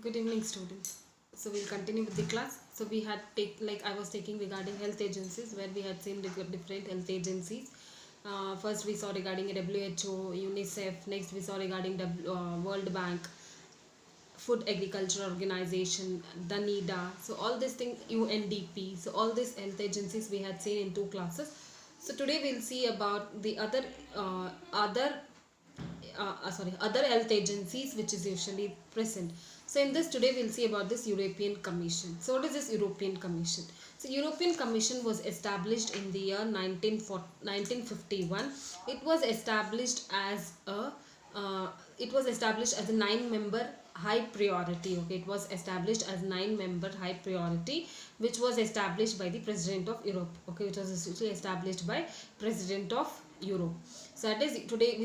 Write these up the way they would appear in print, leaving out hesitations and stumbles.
Good evening, students. So we'll continue with the class. So we had I was taking regarding health agencies, where we had seen different health agencies. First we saw regarding WHO, UNICEF. Next we saw regarding World Bank, Food Agriculture Organization, the NIDA. So all these things, UNDP. So all these health agencies we had seen in two classes. So today we'll see about the other health agencies which is usually present. So in this today we'll see about this European Commission. So what is this European Commission? So European Commission was established in the year 1951. It was established as a 9-member high priority. Okay, it was established as 9-member high priority, which was established by the President of Europe. Okay, which was essentially established by President of Europe. So that is today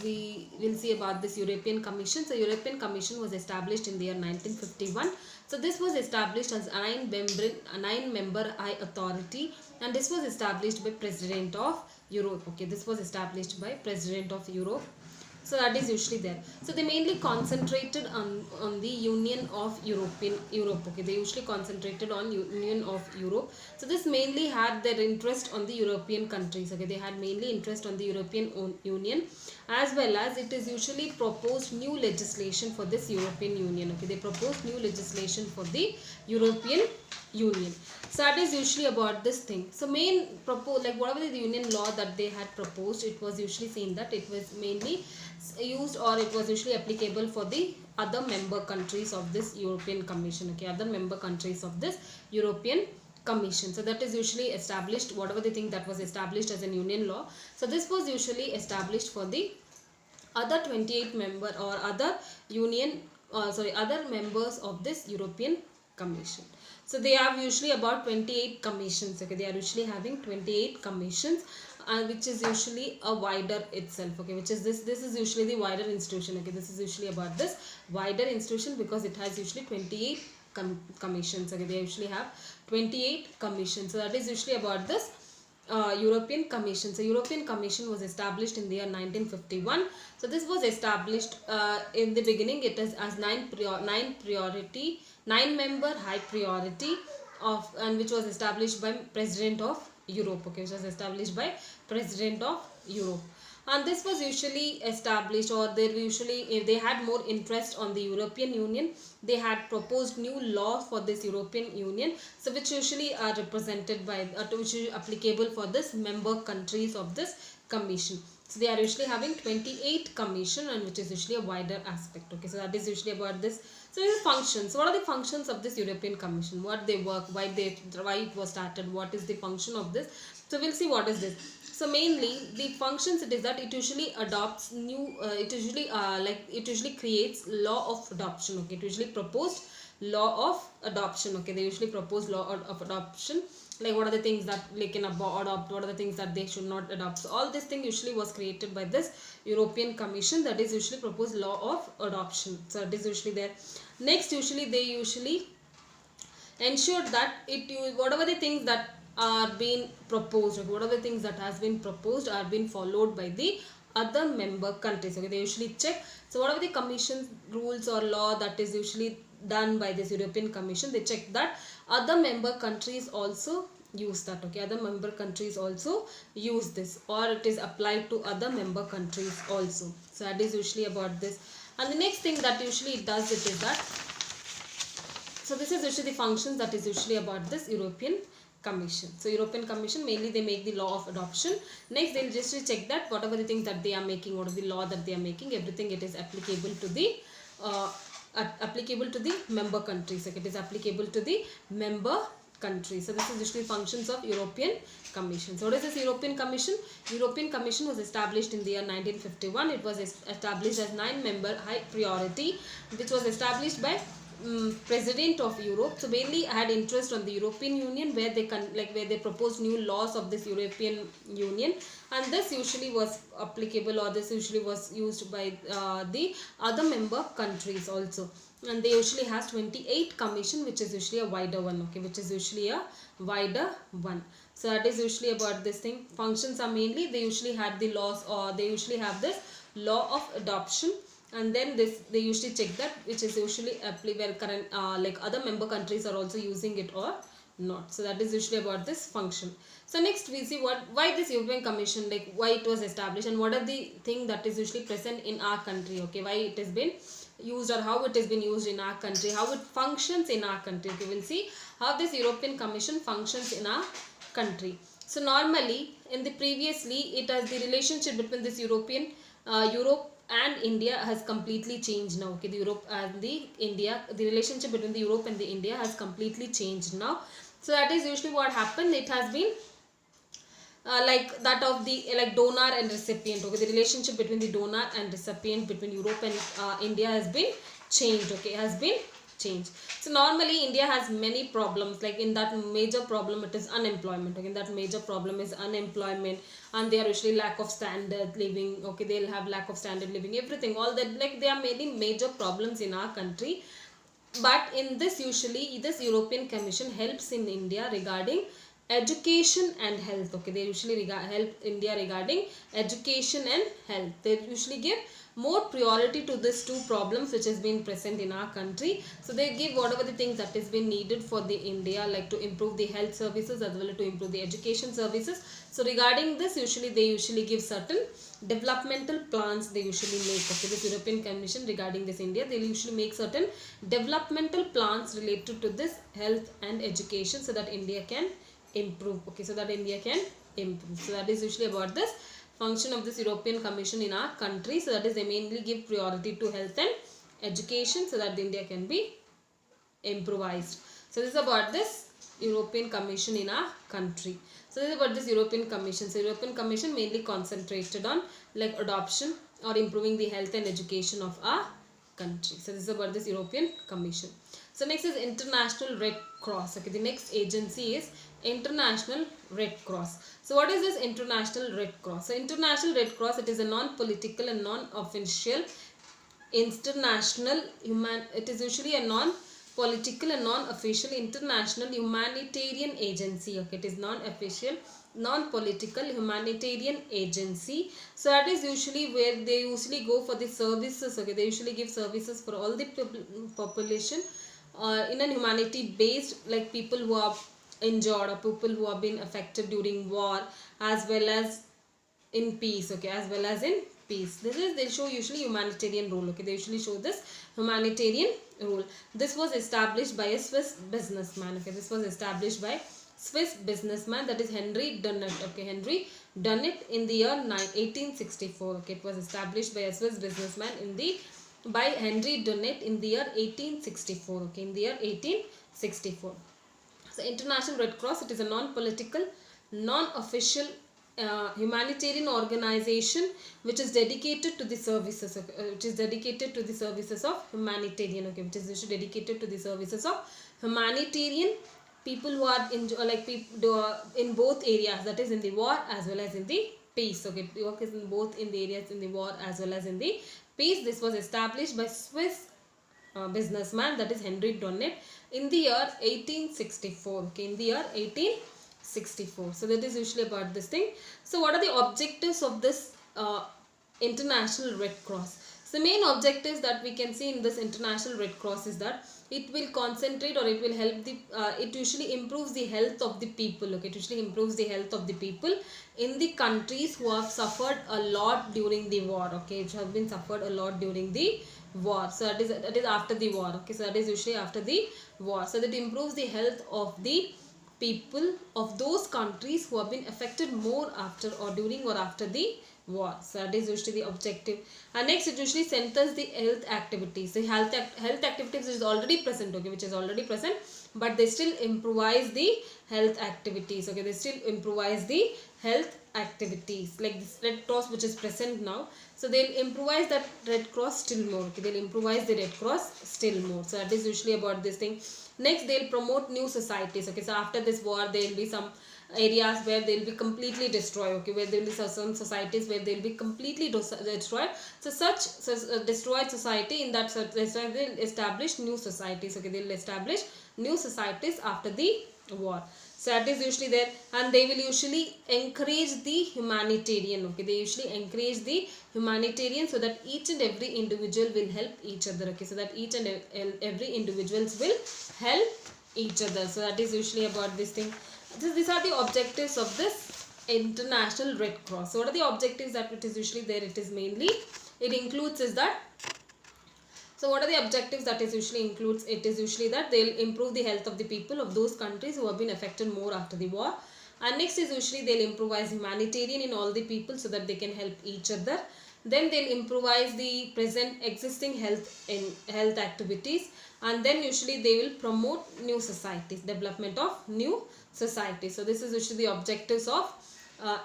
we will see about this European Commission. So European Commission was established in the year 1951. So this was established as a 9-member high authority, and this was established by President of Europe. Okay, this was established by President of Europe. So that is usually there. So they mainly concentrated on the Union of Europe. Okay, they usually concentrated on Union of Europe. So this mainly had their interest on the European countries. Okay, they had mainly interest on the European Union, as well as it is usually proposed new legislation for this European Union. Okay, they proposed new legislation for the European Union. So that is usually about this thing. So main whatever the union law that they had proposed, it was usually seen that it was mainly used, or it was usually applicable for the other member countries of this European Commission. Okay, other member countries of this European Commission. So that is usually established, whatever the thing that was established as a union law. So this was usually established for the other 28 member or other other members of this European Commission. So they have usually about 28 commissions. Okay, they are usually having 28 commissions, which is usually a wider itself. Okay, which is this is usually the wider institution. Okay, this is usually about this wider institution because it has usually 28 commissions. Okay, they usually have 28 commissions. So that is usually about this European Commission. So European Commission was established in the year 1951. So this was established in the beginning. It is as 9-member high priority and which was established by President of Europe. Okay, which was established by President of Europe. And this was usually established, or if they had more interest on the European Union, they had proposed new laws for this European Union, so which usually are represented by which is applicable for this member countries of this commission. So they are usually having 28 commission, and which is usually a wider aspect. Okay, so that is usually about this. So these functions. What are the functions of this European Commission? What they work, why it was started, what is the function of this? So we'll see what is this. So mainly the functions, it is that it usually adopts new it usually creates law of adoption. Okay, it usually proposed law of adoption. Okay, they usually propose law of adoption, like what are the things that they can adopt, what are the things that they should not adopt. So all this thing usually was created by this European Commission, that is usually proposed law of adoption. So it is usually there. Next, they usually ensure that whatever the things that are being proposed, like whatever the things that has been proposed are being followed by the other member countries. Okay, they usually check. So whatever the commission rules or law that is usually done by this European Commission, they check that other member countries also use that. Okay, other member countries also use this, or it is applied to other member countries also. So that is usually about this. And the next thing that usually it does, it is that, so this is usually the functions that is usually about this European Commission. So European Commission, mainly they make the law of adoption. Next, they'll just check that whatever the things that they are making, whatever the law that they are making, everything it is applicable to the member countries. Like it is applicable to the member countries. So this is usually functions of European Commission. So what is this European Commission? European Commission was established in the year 1951. It was established as 9-member high priority, which was established by President of Europe. So mainly had interest on the European Union, where they proposed new laws of this European Union, and this usually was applicable, or this usually was used by the other member countries also. And they usually has 28 commission, which is usually a wider one. Okay, which is usually a wider one. So that is usually about this thing. Functions are mainly they usually had the laws, or they usually have this law of adoption, and then this they usually check that which is usually where current like other member countries are also using it or not. So that is usually about this function. So next we see why this European Commission, like why it was established and what are the thing that is usually present in our country, okay, why it has been used or how it has been used in our country, how it functions in our country. Okay, we'll see how this European Commission functions in our country. So normally in the previously it has the relationship between this Europe and India has completely changed now. Okay, the Europe and the India, the relationship between the Europe and the India has completely changed now. So that is usually what happened. It has been like that of the like donor and recipient. Okay, the relationship between the donor and recipient between Europe and India has been changed. Okay, has been changed. So normally India has many problems, like in that major problem it is unemployment. Okay, that major problem is unemployment, and they are usually lack of standard living. Okay, they'll have lack of standard living, everything, all that, like there are many major problems in our country. But in this usually this European Commission helps in India regarding education and health. Okay, they usually help India regarding education and health. They usually give more priority to these two problems which has been present in our country. So they give whatever the things that has been needed for the India, like to improve the health services as well as to improve the education services. So regarding this usually they usually give certain developmental plans they usually make. Okay, this European Commission regarding this India, they usually make certain developmental plans related to this health and education so that India can improve. Okay, so that India can improve. So that is usually about this function of this European Commission in our country. So that is they mainly give priority to health and education so that India can be improvised. So this is about this European Commission in our country. So this is about this European Commission. So European Commission mainly concentrated on like adoption or improving the health and education of our country. So this is about this European Commission. So next is International Red Cross. Okay, the next agency is International Red Cross. So what is this International Red Cross? So International Red Cross, it is a non-political and non-official international it is usually a non-political and non-official international humanitarian agency. Okay, it is non-official, non-political humanitarian agency. So that is usually where they usually go for the services. Okay, they usually give services for all the population in a humanity based, like people who are injured or people who have been affected during war as well as in peace. Okay, as well as in peace. This is, they show usually humanitarian role. Okay, they usually show this humanitarian role. This was established by a Swiss businessman. Okay, this was established by Swiss businessman, that is Henry Dunant. Okay, Henry Dunant in the year 1864. Okay, it was established by a Swiss businessman by Henry Dunant in the year 1864. Okay, in the year 1864. So International Red Cross, it is a non-political, non-official humanitarian organization which is dedicated to the services of, humanitarian. Okay, which is dedicated to the services of humanitarian people who are in both areas, that is in the war as well as in the peace. Okay, it works in both in the areas in the war as well as in the peace. This was established by Swiss businessman, that is Henry Dunant in the year 1864. Okay, in the year 1864. So that is usually about this thing. So what are the objectives of this International Red Cross? So main objectives that we can see in this International Red Cross is that it will concentrate or it will help the it usually improves the health of the people. Okay, it usually improves the health of the people in the countries who have suffered a lot during the war. Okay, which have been suffered a lot during the war. So that is after the war. Okay, so that is usually after the war. So that improves the health of the people of those countries who have been affected more after or during or after the war. So that is usually the objective. And next, it usually centers the health activities. The health activities is already present. Okay, which is already present, but they still improvise the health activities. Okay, they still improvise the health activities, like this Red Cross which is present now. So they'll improvise that Red Cross still more. Okay, they'll improvise the Red Cross still more. So that is usually about this thing. Next, they'll promote new societies. Okay, so after this war, there will be some areas where they will be completely destroyed. Okay, where there will be some societies where they will be completely destroyed. So such destroyed society, in that they'll establish new societies. Okay, they'll establish new societies after the war. So that is usually there, and they will usually encourage the humanitarian. Okay, they usually encourage the humanitarian so that each and every individual will help each other. Okay, so that each and every individuals will help each other. So that is usually about this thing. These are the objectives of this International Red Cross. So what are the objectives that it is usually there? It is mainly, it includes is that, so what are the objectives that is usually includes? It is usually that they'll improve the health of the people of those countries who have been affected more after the war. And next is usually they'll improvise humanitarian in all the people so that they can help each other. Then they'll improvise the present existing health activities, and then usually they will promote new societies, development of new societies. So this is usually the objectives of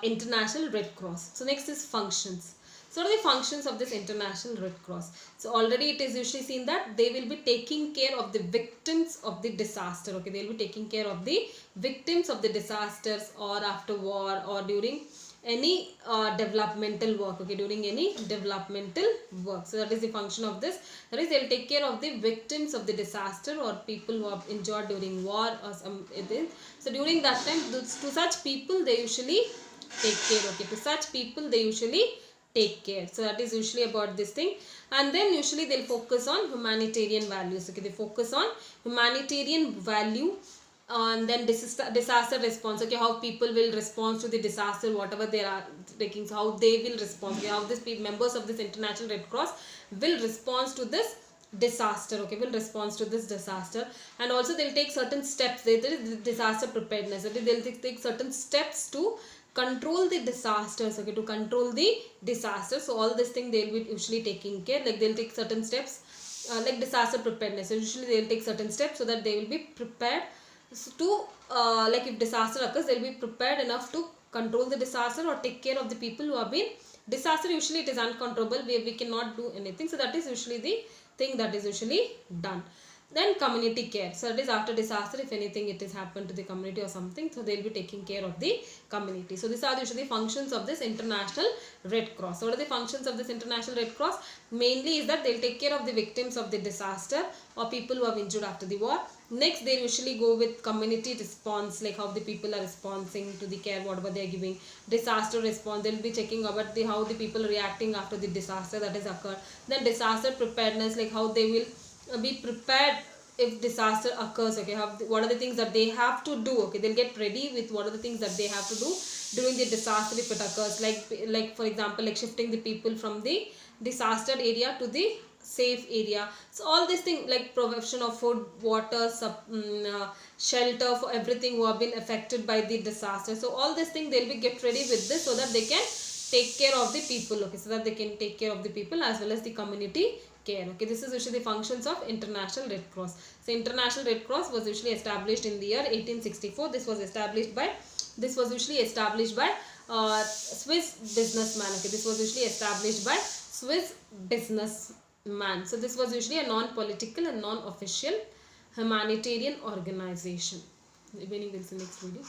International Red Cross. So next is functions. So what are the functions of this International Red Cross? So already it is usually seen that they will be taking care of the victims of the disaster. Okay, they will be taking care of the victims of the disasters or after war or during any developmental work. Okay, during any developmental work. So that is the function of this. That is, they will take care of the victims of the disaster or people who have injured during war or some. So during that time, to such people they usually take care. Okay, to such people they usually take care. So that is usually about this thing. And then usually they'll focus on humanitarian values. Okay, they focus on humanitarian value, and then disaster response. Okay, how people will respond to the disaster, whatever they are taking, so how they will respond. Okay, how these members of this International Red Cross will respond to this disaster. Okay, will respond to this disaster. And also they'll take certain steps. There is disaster preparedness. Okay, they'll take certain steps to control the disasters. Okay, to control the disaster. So all this thing they'll be usually taking care, like they'll take certain steps, like disaster preparedness. So usually they'll take certain steps so that they will be prepared to like if disaster occurs, they'll be prepared enough to control the disaster or take care of the people who have been disaster. Usually it is uncontrollable, we cannot do anything. So that is usually the thing that is usually done. Then community care. So that is after disaster, if anything it is happened to the community or something, so they'll be taking care of the community. So these are usually functions of this International Red Cross. So what are the functions of this International Red Cross? Mainly is that they'll take care of the victims of the disaster or people who have injured after the war. Next, they usually go with community response, like how the people are responding to the care, whatever they are giving. Disaster response, they'll be checking about how the people are reacting after the disaster that has occurred. Then disaster preparedness, like how they will be prepared if disaster occurs. Okay, what are the things that they have to do. Okay, they'll get ready with what are the things that they have to do during the disaster if it occurs, like for example, like shifting the people from the disaster area to the safe area. So all these things like provision of food, water, shelter for everything who have been affected by the disaster. So all these things they'll be get ready with this so that they can take care of the people. Okay, so that they can take care of the people as well as the community care. Okay, this is usually the functions of International Red Cross. So International Red Cross was usually established in the year 1864. This was usually established by Swiss businessman. Okay, this was usually established by Swiss businessman. So this was usually a non-political and non-official humanitarian organization. When you will see next video.